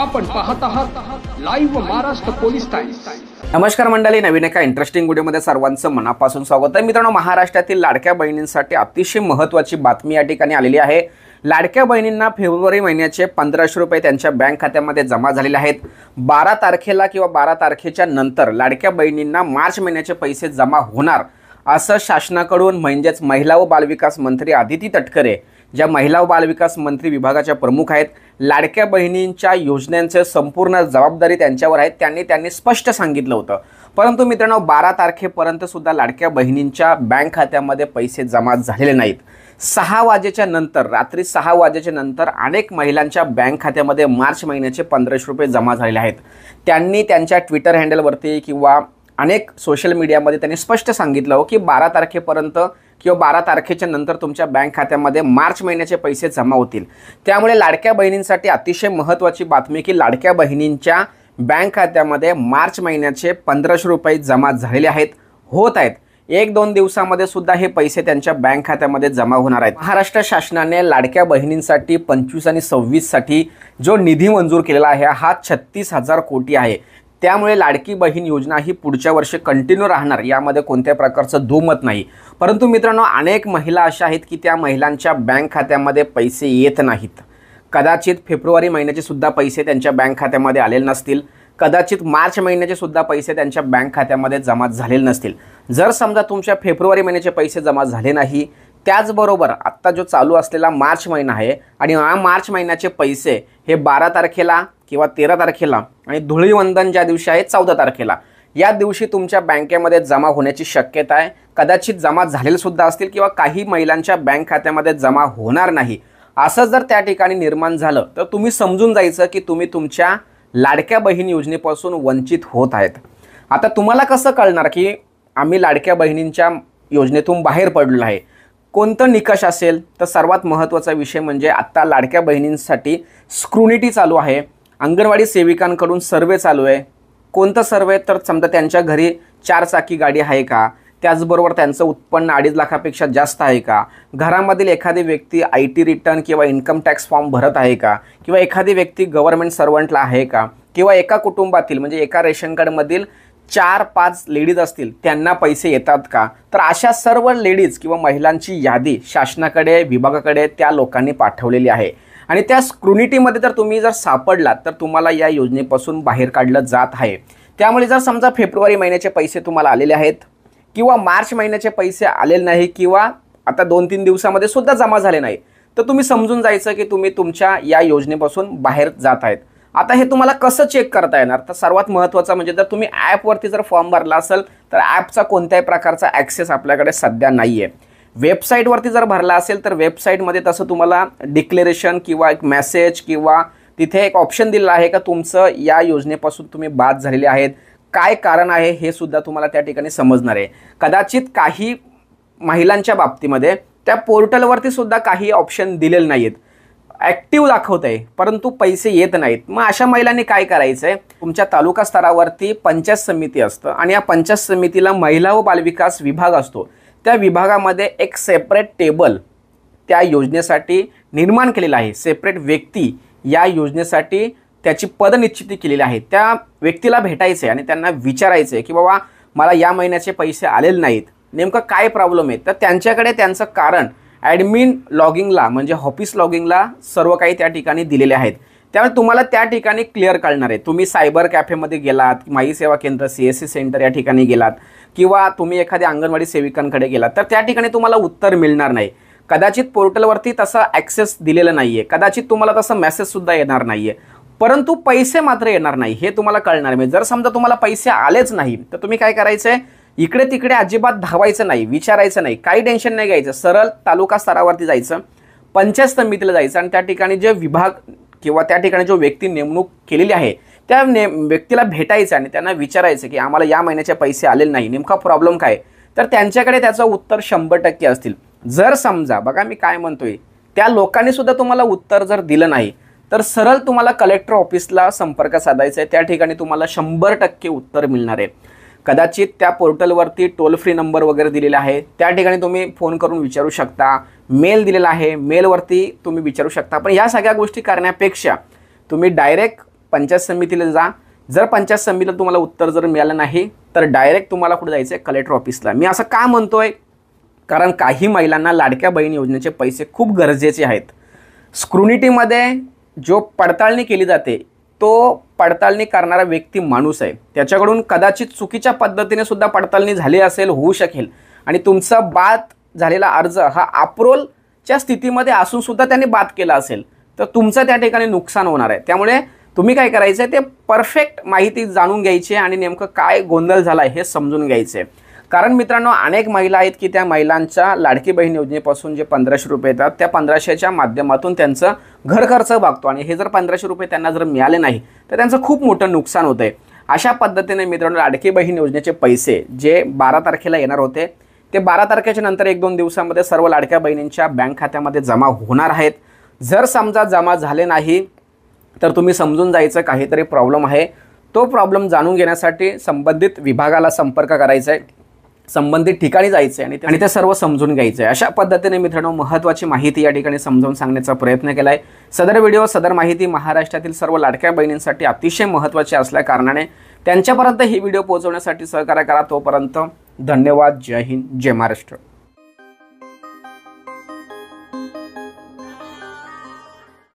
आपण पाहत आहात लाईव्ह महाराष्ट्र पोलीस टाइम्स। नमस्कार मंडळी, नवीन एका इंटरेस्टिंग व्हिडिओमध्ये सर्वांचं मनापासून स्वागत आहे। मित्रांनो, महाराष्ट्रातील लाडक्या बहिणींसाठी अतिशय महत्त्वाची बातमी या ठिकाणी आलेली आहे। लाडक्या बहिणींना फेब्रुवारी महिन्याचे 1500 रुपये त्यांच्या बँक खात्यामध्ये जमा झालेले आहेत। 12 तारखेला किंवा 12 तारखेच्या नंतर लाडक्या बहिणींना मार्च महिन्याचे पैसे जमा होणार असं शासनाकडून म्हणजेच महिला व बालविकास मंत्री आदिती तटकरे, ज्या महिला व बालविकास मंत्री विभागाच्या प्रमुख आहेत, लाडक्या बहिणींच्या योजनांचे संपूर्ण जबाबदारी त्यांच्यावर आहे, त्यांनी स्पष्ट सांगितलं होतं। परंतु मित्रांनो, 12 तारखेपर्यंत सुद्धा लाडक्या बहिणींच्या बँक खात्यामध्ये पैसे जमा झालेले नाहीत। 6 वाजेच्या नंतर, रात्री 6 वाजेच्या नंतर अनेक महिलांच्या बँक खात्यामध्ये मार्च महिन्याचे 1500 रुपये जमा झालेले आहेत। त्यांनी त्यांच्या ट्विटर हँडलवरती किंवा अनेक सोशल मीडियामध्ये त्यांनी स्पष्ट सांगितलं हो की 12 तारखेपर्यंत किंवा 12 तारखेच्या नंतर तुमच्या बँक खात्यामध्ये मार्च महिन्याचे पैसे जमा होतील। त्यामुळे लाडक्या बहिणींसाठी अतिशय महत्त्वाची बातमी की लाडक्या बहिणींच्या बँक खात्यामध्ये मार्च महिन्याचे 1500 रुपये जमा झालेले होत आहेत। 1-2 दिवसामध्ये सुद्धा हे पैसे त्यांच्या बँक खात्यामध्ये जमा होणार आहेत। महाराष्ट्र शासनाने लाडक्या बहिणींसाठी 25 आणि 26 साठी जो निधी मंजूर केलेला आहे हा 36,000 कोटी आहे। त्यामुळे लाडकी बहीण योजना ही पुढच्या वर्षी कंटिन्यू राहणार, यामध्ये कोणत्या प्रकारचं दुमत नाही। परंतु मित्रांनो, अनेक महिला अशा आहेत की त्या महिलांच्या बँक खात्यामध्ये पैसे येत नाहीत। कदाचित फेब्रुवारी महिन्याचे सुद्धा पैसे त्यांच्या बँक खात्यामध्ये आलेले नसतील, कदाचित मार्च महिन्याचे सुद्धा पैसे त्यांच्या बँक खात्यामध्ये जमा झालेले नसतील। जर समजा तुमच्या फेब्रुवारी महिन्याचे पैसे जमा झाले नाही, त्याचबरोबर आत्ता जो चालू असलेला मार्च महिना आहे आणि या मार्च महिन्याचे पैसे हे 12 तारखेला किंवा 13 तारखेला आणि धुळीवंदन ज्या दिवशी आहे 14 तारखेला, या दिवशी तुमच्या बँकेमध्ये जमा होण्याची शक्यता आहे। कदाचित जमा झालेले सुद्धा असतील किंवा काही महिलांच्या बँक खात्यामध्ये जमा होणार नाही। असं जर त्या ठिकाणी निर्माण झालं तर तुम्ही समजून जायचं की तुम्ही तुमच्या लाडक्या बहीण योजनेपासून वंचित होत आहेत। आता तुम्हाला कसं कळणार की आम्ही लाडक्या बहिणींच्या योजनेतून बाहेर पडलो आहे? कोणतं निकष असेल तर सर्वात महत्त्वाचा विषय म्हणजे आत्ता लाडक्या बहिणींसाठी स्क्रुनिटी चालू आहे, अंगणवाडी सेविकांकडून सर्वे चालू आहे। कोणतं सर्वे? तर समजा त्यांच्या घरी 4 चाकी गाडी आहे का, त्याचबरोबर त्यांचं उत्पन्न 2.5 लाखापेक्षा जास्त आहे का, घरामधील एखादी व्यक्ती IT रिटर्न किंवा इन्कम टॅक्स फॉर्म भरत आहे का, किंवा एखादी व्यक्ती गव्हर्नमेंट सर्वंटला आहे का, किंवा एका कुटुंबातील म्हणजे एका रेशन कार्डमधील 4-5 लेडीज असतील त्यांना पैसे येतात का। तर अशा सर्व लेडीज किंवा महिलांची यादी शासनाकडे, विभागाकडे त्या लोकांनी पाठवलेली आहे आणि त्या स्क्रुनिटीमध्ये जर तुम्ही सापडलात तर तुम्हाला या योजनेपासून बाहेर काढलं जात आहे। त्यामुळे जर समजा फेब्रुवारी महिन्याचे पैसे तुम्हाला आलेले आहेत किंवा मार्च महिन्याचे पैसे आलेले नाही किंवा आता 2-3 दिवसामध्ये सुद्धा जमा झाले नाही, तर तुम्ही समजून जायचं की तुम्ही तुमच्या या योजनेपासून बाहेर जात आहेत। आता हे तुम्हाला कसं चेक करता येणार? तर सर्वात महत्त्वाचं म्हणजे जर तुम्ही ॲपवरती जर फॉर्म भरला असेल तर ॲपचा कोणत्याही प्रकारचा ॲक्सेस आपल्याकडे सध्या नाही आहे। वेबसाईटवरती जर भरला असेल तर वेबसाईटमध्ये तसं तुम्हाला डिक्लेरेशन किंवा एक मेसेज किंवा तिथे एक ऑप्शन दिलेला आहे का तुमचं या योजनेपासून तुम्ही बाद झालेले आहेत, काय कारण आहे हे सुद्धा तुम्हाला त्या ठिकाणी समजणार आहे। कदाचित काही महिलांच्या बाबतीमध्ये त्या पोर्टलवरती सुद्धा काही ऑप्शन दिलेले नाही आहेत, ॲक्टिव्ह दाखवत आहे परंतु पैसे येत नाहीत। मग अशा महिलांनी काय करायचं आहे? तुमच्या तालुका स्तरावरती पंचायत समिती असतं आणि या पंचायत समितीला महिला व बालविकास विभाग असतो। त्या विभागामध्ये एक सेपरेट टेबल त्या योजनेसाठी निर्माण केलेला आहे। सेपरेट व्यक्ती या योजनेसाठी त्याची पदनिश्चिती केलेली आहे। त्या व्यक्तीला भेटायचं आहे आणि त्यांना विचारायचं आहे की बाबा मला या महिन्याचे पैसे आलेले नाहीत, नेमकं काय प्रॉब्लेम आहे? तर त्यांच्याकडे त्यांचं कारण ॲडमिन लॉगिंगला म्हणजे ऑफिस लॉगिंगला सर्व काही त्या ठिकाणी दिलेले आहेत। त्यामुळे तुम्हाला त्या ठिकाणी क्लिअर कळणार आहे। तुम्ही सायबर कॅफेमध्ये गेलात, माई सेवा केंद्र CSC सेंटर या ठिकाणी गेलात किंवा तुम्ही एखाद्या अंगणवाडी सेविकांकडे गेलात तर त्या ठिकाणी तुम्हाला उत्तर मिळणार नाही। कदाचित पोर्टलवरती तसा ॲक्सेस दिलेला नाही आहे, कदाचित तुम्हाला तसा मेसेजसुद्धा येणार नाही आहे, परंतु पैसे मात्र येणार नाही हे तुम्हाला कळणार नाही। जर समजा तुम्हाला पैसे आलेच नाही तर तुम्ही काय करायचं आहे? इकडे तिकडे अजिबात धावायचं नाही, विचारायचं नाही, काही टेन्शन नाही घ्यायचं। सरळ तालुका स्तरावरती जायचं, पंचायत समितीला जायचं आणि त्या ठिकाणी जे विभाग किंवा त्या ठिकाणी जो व्यक्ती नेमणूक केलेली आहे त्या व्यक्तीला भेटायचं आणि त्यांना विचारायचं की आम्हाला या महिन्याचे पैसे आलेले नाही, नेमका प्रॉब्लेम काय? तर त्यांच्याकडे त्याचं उत्तर 100% असतील। जर समजा बघा मी काय म्हणतोय, त्या लोकांनी सुद्धा तुम्हाला उत्तर जर दिलं नाही तर सरळ तुम्हाला कलेक्टर ऑफिसला संपर्क साधायचा आहे। त्या ठिकाणी तुम्हाला 100% उत्तर मिळणार आहे। कदाचित त्या पोर्टलवरती टोल फ्री नंबर वगैरे दिलेला आहे, त्या ठिकाणी तुम्ही फोन करून विचारू शकता, मेल दिलेला आहे, मेलवरती तुम्ही विचारू शकता। पण या सगळ्या गोष्टी करण्यापेक्षा तुम्ही डायरेक्ट पंचायत समितीला जा. जर पंचायत समितीला तुम्हाला उत्तर जर मिळालं नाही तर डायरेक्ट तुम्हाला कुठे जायचं आहे, कलेक्टर ऑफिसला. मी असं का म्हणतोय, कारण काही महिलांना लाडक्या बहीण योजनेचे पैसे खूप गरजेचे आहेत. स्क्रुनिटीमध्ये जो पडताळणी केली जाते तो पडताळणी करणारा व्यक्ती माणूस आहे. त्याच्याकडून कदाचित चुकीच्या पद्धतीने सुद्धा पडताळणी झाली असेल, होऊ शकेल, आणि तुमचा बाद झालेला अर्ज हा अप्रूव्हलच्या स्थितीमध्ये असून सुद्धा त्यांनी बाद केला असेल तर तुमचं त्या ठिकाणी नुकसान होणार आहे. त्यामुळे तुम्ही काय करायचं आहे, ते परफेक्ट माहिती जाणून घ्यायची आणि नेमकं काय गोंधळ झाला आहे हे समजून घ्यायचं आहे. कारण मित्रांनो, अनेक महिला आहेत की त्या महिलांच्या लाडकी बहीण योजनेपासून जे 1500 रुपये येतात त्या 1500च्या माध्यमातून त्यांचं घर खर्च भागतो आणि हे जर 1500 रुपये त्यांना जर मिळाले नाही तर त्यांचं खूप मोठं नुकसान होतं आहे. अशा पद्धतीने मित्रांनो, लाडकी बहीण योजनेचे पैसे जे 12 तारखेला येणार होते ते 12 तारखेच्या नंतर 1-2 दिवसामध्ये सर्व लाडक्या बहिणींच्या बँक खात्यामध्ये जमा होणार आहेत. जर समजा जमा झाले नाही तर तुम्ही समजून जायचं काहीतरी प्रॉब्लेम आहे. तो प्रॉब्लेम जाणून घेण्यासाठी संबंधित विभागाला संपर्क करायचा आहे, संबंधित ठिकाणी जायचं आहे आणि ते सर्व समजून घ्यायचं आहे. अशा पद्धतीने मित्रांनो, महत्त्वाची माहिती या ठिकाणी समजावून सांगण्याचा प्रयत्न केला आहे. सदर व्हिडिओ, सदर माहिती महाराष्ट्रातील सर्व लाडक्या बहिणींसाठी अतिशय महत्त्वाची असल्या कारणाने त्यांच्यापर्यंत ही व्हिडिओ पोहोचवण्यासाठी सहकार्य करा. तोपर्यंत धन्यवाद. जय हिंद, जय महाराष्ट्र.